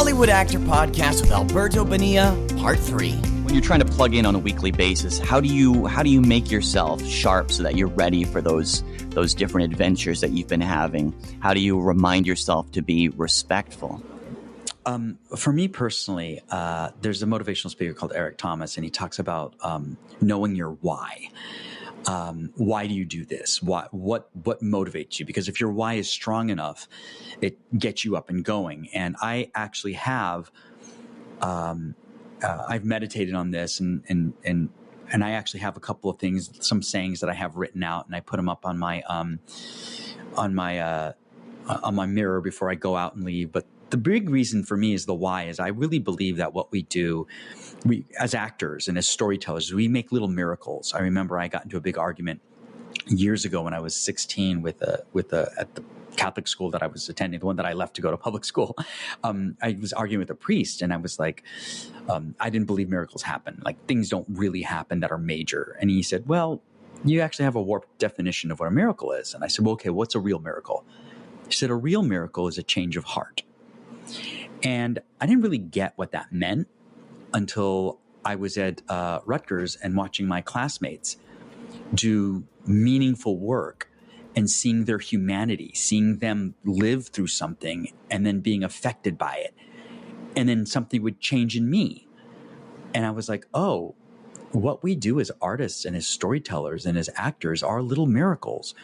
Hollywood Actor Podcast with Alberto Bonilla, Part 3. When you're trying to plug in on a weekly basis, how do you make yourself sharp so that you're ready for those different adventures that you've been having? How do you remind yourself to be respectful? For me personally, there's a motivational speaker called Eric Thomas, and he talks about knowing your why. Why do you do this? What motivates you? Because if your why is strong enough, it gets you up and going. And I actually have, I've meditated on this, and I actually have a couple of things, some sayings that I have written out, and I put them up on my mirror before I go out and leave. But the big reason for me is the why. Is I really believe that what we do, we as actors and as storytellers, we make little miracles. I remember I got into a big argument years ago when I was 16 with at the Catholic school that I was attending, the one that I left to go to public school. I was arguing with a priest, and I was like, I didn't believe miracles happen. Like, things don't really happen that are major. And he said, well, you actually have a warped definition of what a miracle is. And I said, well, okay, what's a real miracle? He said, a real miracle is a change of heart. And I didn't really get what that meant until I was at Rutgers and watching my classmates do meaningful work and seeing their humanity, seeing them live through something and then being affected by it. And then something would change in me. And I was like, oh, what we do as artists and as storytellers and as actors are little miracles.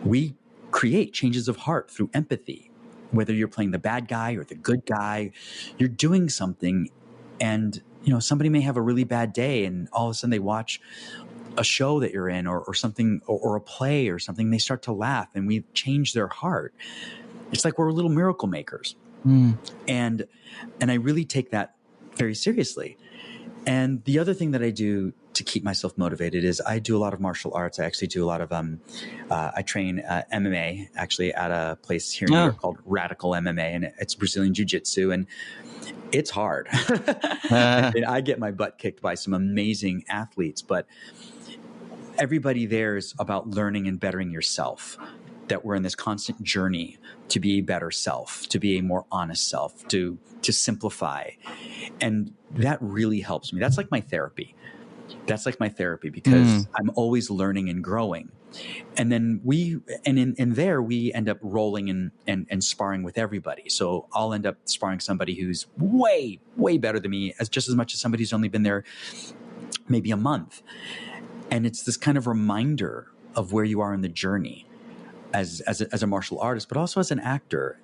We create changes of heart through empathy. Whether you're playing the bad guy or the good guy, you're doing something. And, somebody may have a really bad day, and all of a sudden they watch a show that you're in or something, or a play or something. They start to laugh, and we change their heart. It's like we're little miracle makers. And I really take that very seriously. And the other thing that I do to keep myself motivated is I do a lot of martial arts. I actually do a lot of, I train MMA actually at a place here in New York called Radical MMA, and it's Brazilian Jiu-Jitsu, and it's hard. And I get my butt kicked by some amazing athletes, but everybody there is about learning and bettering yourself, that we're in this constant journey to be a better self, to be a more honest self, to simplify. And that really helps me. That's like my therapy. Because I'm always learning and growing. And then in there we end up rolling and sparring with everybody. So I'll end up sparring somebody who's way, way better than me, just as much as somebody who's only been there maybe a month. And it's this kind of reminder of where you are in the journey as a martial artist, but also as an actor.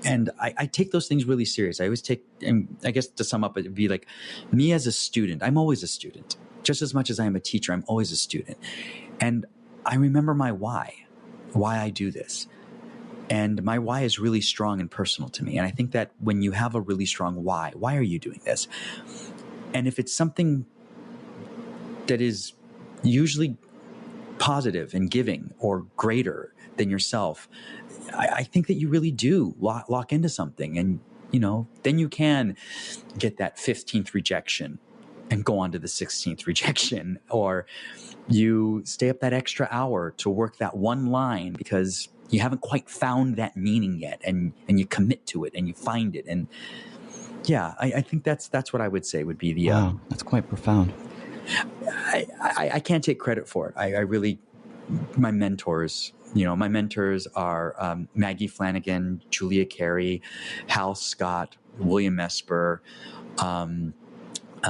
And I take those things really serious. I always take, and I guess to sum up, it'd be like me as a student. I'm always a student. Just as much as I am a teacher, I'm always a student. And I remember my why I do this. And my why is really strong and personal to me. And I think that when you have a really strong why are you doing this? And if it's something that is usually positive and giving or greater than yourself, I think that you really do lock into something. And, then you can get that 15th rejection and go on to the 16th rejection, or you stay up that extra hour to work that one line because you haven't quite found that meaning yet, and you commit to it and you find it. And yeah, I think that's what I would say would be the wow, that's quite profound. I can't take credit for it. I really, my mentors are Maggie Flanagan, Julia Carey, Hal Scott, William Esper,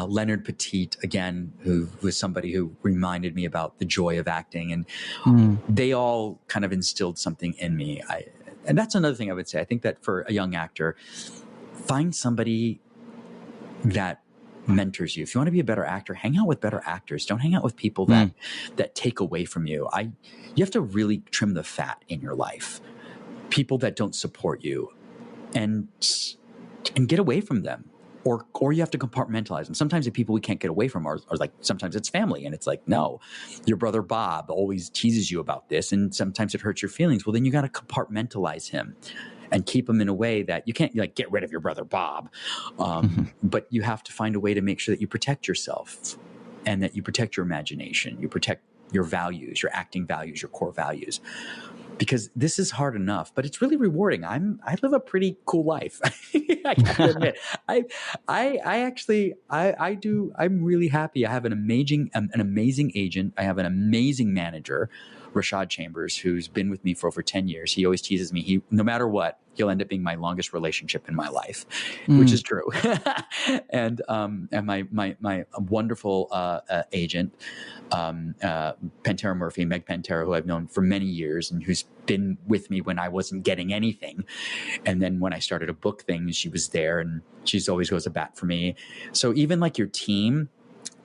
Leonard Petit, again, who was somebody who reminded me about the joy of acting. And they all kind of instilled something in me. And that's another thing I would say. I think that for a young actor, find somebody that mentors you. If you want to be a better actor, hang out with better actors. Don't hang out with people that take away from you. You have to really trim the fat in your life. People that don't support you, and get away from them. Or you have to compartmentalize them. Sometimes the people we can't get away from are like, sometimes it's family, and it's like, no, your brother Bob always teases you about this, and sometimes it hurts your feelings. Well, then you got to compartmentalize him and keep him in a way that you can't like get rid of your brother Bob. But you have to find a way to make sure that you protect yourself and that you protect your imagination. You protect your values, your acting values, your core values. because this is hard enough, but it's really rewarding. I live a pretty cool life. I have to admit, I do. I'm really happy. I have an amazing agent. I have an amazing manager, Rashad Chambers, who's been with me for over 10 years. He always teases me. No matter what, he'll end up being my longest relationship in my life, which is true. and my wonderful agent, Pantera Murphy, Meg Pantera, who I've known for many years and who's been with me when I wasn't getting anything. And then when I started to book things, she was there, and she's always goes to bat for me. So even like your team,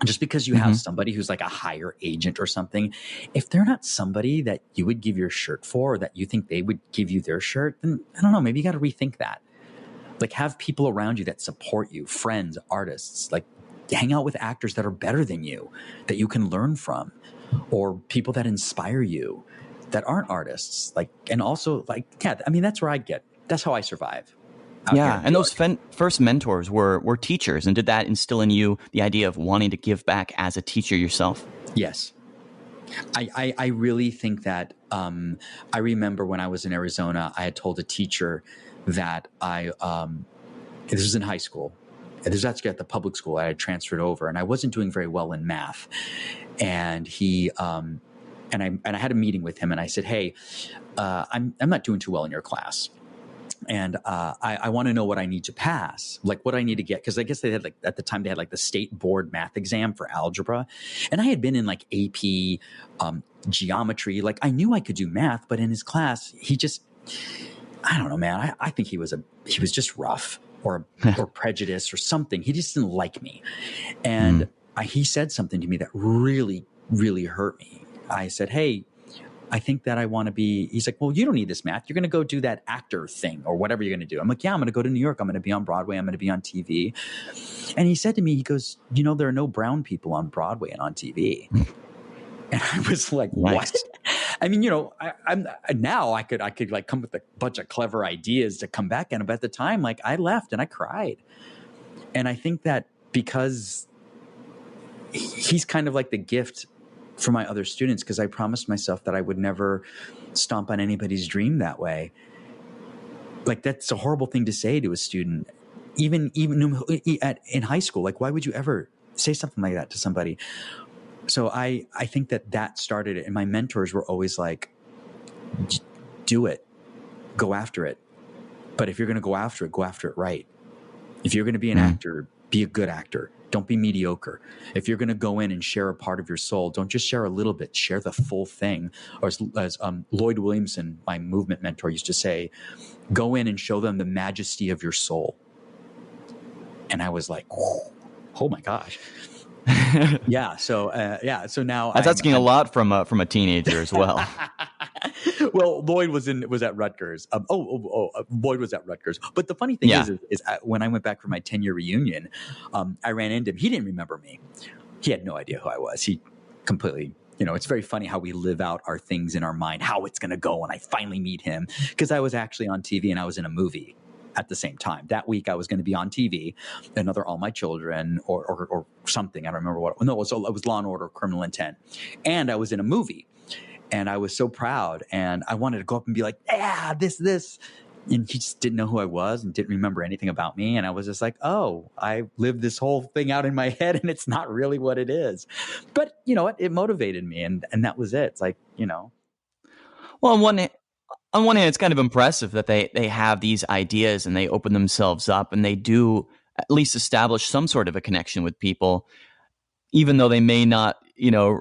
just because you have somebody who's like a higher agent or something, if they're not somebody that you would give your shirt for, or that you think they would give you their shirt, then I don't know, maybe you got to rethink that. Like, have people around you that support you, friends, artists, like hang out with actors that are better than you, that you can learn from, or people that inspire you that aren't artists. Like, and also like, yeah, I mean, that's how I survive. Yeah, and those first mentors were teachers. And did that instill in you the idea of wanting to give back as a teacher yourself? Yes. I really think that I remember when I was in Arizona, I had told a teacher that this was in high school. This was actually at the public school. I had transferred over, and I wasn't doing very well in math. And he and I had a meeting with him, and I said, "Hey, I'm not doing too well in your class. And I want to know what I need to pass, like what I need to get." Because I guess they had like at the time they had like the state board math exam for algebra. And I had been in like AP geometry. Like I knew I could do math, but in his class, he just, I don't know, man. I think he was just rough or prejudiced or something. He just didn't like me. And he said something to me that really, really hurt me. I said, "Hey, I think that I want to be," he's like, "Well, you don't need this math. You're going to go do that actor thing or whatever you're going to do." I'm like, "Yeah, I'm going to go to New York. I'm going to be on Broadway. I'm going to be on TV." And he said to me, he goes, "There are no brown people on Broadway and on TV." And I was like, "What?" I mean, I'm now I could like come with a bunch of clever ideas to come back in. But at the time, like I left and I cried. And I think that because he's kind of like the gift for my other students, because I promised myself that I would never stomp on anybody's dream that way. Like that's a horrible thing to say to a student, even in high school. Like, why would you ever say something like that to somebody? So I think that started it. And my mentors were always like, "Do it, go after it. But if you're going to go after it right. If you're going to be an actor, be a good actor. Don't be mediocre. If you're going to go in and share a part of your soul, don't just share a little bit, share the full thing." Or as Lloyd Williamson, my movement mentor, used to say, "Go in and show them the majesty of your soul." And I was like, oh my gosh. Yeah. So now that's asking a lot from a teenager as well. Well, Lloyd was at Rutgers. Lloyd was at Rutgers. But the funny thing is when I went back for my 10-year reunion, I ran into him. He didn't remember me. He had no idea who I was. He completely, it's very funny how we live out our things in our mind, how it's going to go when I finally meet him. Because I was actually on TV and I was in a movie at the same time. That week I was going to be on TV, another All My Children or something. I don't remember what. No, it was Law and Order: Criminal Intent. And I was in a movie. And I was so proud, and I wanted to go up and be like, "Yeah, this." And he just didn't know who I was and didn't remember anything about me. And I was just like, "Oh, I lived this whole thing out in my head, and it's not really what it is." But you know what? It motivated me, and that was it. It's like, Well, on one hand, it's kind of impressive that they have these ideas and they open themselves up and they do at least establish some sort of a connection with people, even though they may not,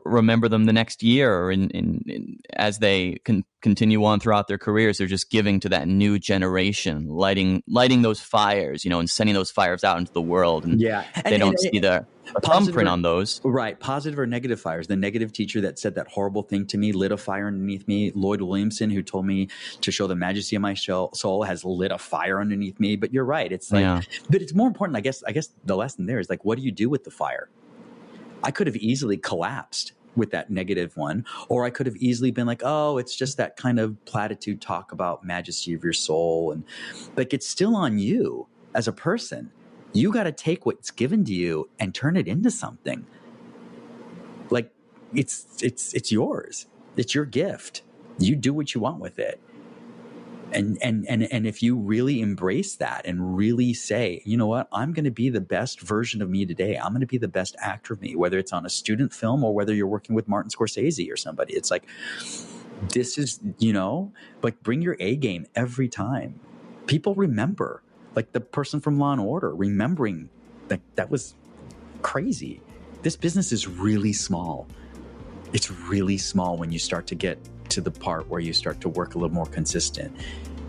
remember them the next year or in as they continue on throughout their careers. They're just giving to that new generation, lighting those fires, and sending those fires out into the world. And they don't see the thumbprint on those. Right. Positive or negative fires. The negative teacher that said that horrible thing to me lit a fire underneath me. Lloyd Williamson, who told me to show the majesty of my soul, has lit a fire underneath me. But you're right. It's like, but it's more important. I guess the lesson there is like, what do you do with the fire? I could have easily collapsed with that negative one, or I could have easily been like, "Oh, it's just that kind of platitude talk about majesty of your soul." And like, it's still on you as a person. You got to take what's given to you and turn it into something. Like it's yours. It's your gift. You do what you want with it. And if you really embrace that and really say, you know what, I'm going to be the best version of me today. I'm going to be the best actor of me, whether it's on a student film or whether you're working with Martin Scorsese or somebody. It's like, this is, like, bring your A game every time. People remember, like the person from Law and Order, remembering that was crazy. This business is really small. It's really small when you start to get to the part where you start to work a little more consistent.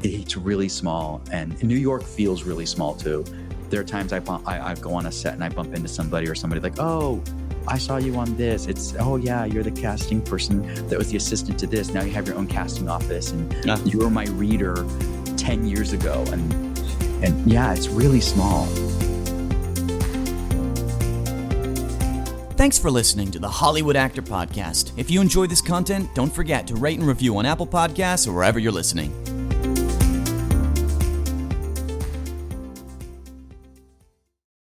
It's really small, and New York feels really small too. There are times I go on a set and I bump into somebody, or somebody like, oh, I saw you on this. It's, oh yeah, you're the casting person that was the assistant to this. Now you have your own casting office, and you were my reader 10 years ago. And yeah, it's really small. Thanks for listening to the Hollywood Actor Podcast. If you enjoy this content, don't forget to rate and review on Apple Podcasts or wherever you're listening.